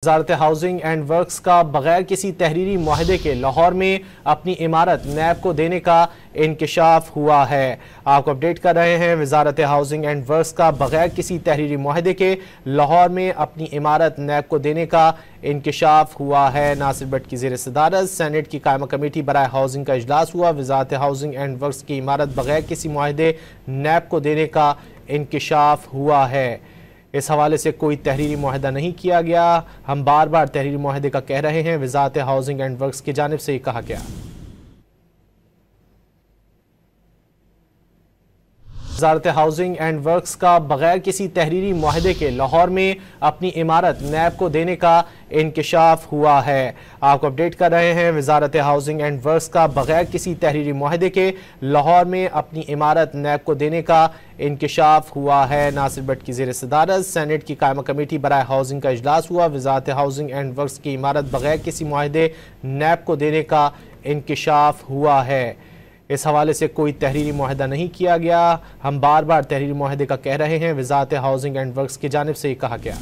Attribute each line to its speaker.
Speaker 1: वज़ारत housing and works का बगैर किसी तहरीरी मुआहदे के लाहौर में अपनी इमारत नैब को देने का इंकशाफ हुआ है। आपको अपडेट कर रहे हैं, वज़ारत हाउसिंग एंड वर्क्स का बगैर किसी तहरीरी मुआहदे के लाहौर में अपनी इमारत नैब को देने का इंकशाफ हुआ है। नासिर भट्ट की ज़ेर सदारत सेनेट की कायमा कमेटी बराए हाउसिंग का इजलास हुआ। वज़ारत हाउसिंग एंड वर्क्स की इमारत बगैर किसी मुआहदे नैब को देने का इंकशाफ हुआ है। इस हवाले से कोई तहरीरी मुआहदा नहीं किया गया। हम बार बार तहरीरी मुआहदे का कह रहे हैं। वज़ारत हाउसिंग एंड वर्क्स की जानिब से ये कहा गया। वज़ारत हाउसिंग एंड वर्क्स का बगैर किसी तहरीरी मुआहदे के लाहौर में अपनी इमारत नैब को देने का इंकशाफ हुआ है। आपको अपडेट कर रहे हैं, वज़ारत हाउसिंग एंड वर्क्स का बगैर किसी तहरीरी मुआहदे के लाहौर में अपनी इमारत नैब को देने का इंकशाफ हुआ है। नासिर भट्ट की ज़ेर सदारत सेनेट की कायमा कमेटी बराए हाउसिंग का इजलास हुआ। वज़ारत हाउसिंग एंड वर्क्स की इमारत बगैर किसी मुआहदे नैब को देने का इंकशाफ हुआ है। इस हवाले से कोई तहरीरी मुआहदा नहीं किया गया। हम बार बार तहरीरी मुआहदे का कह रहे हैं। वज़ारत हाउसिंग एंड वर्क्स की जानिब से ये कहा गया।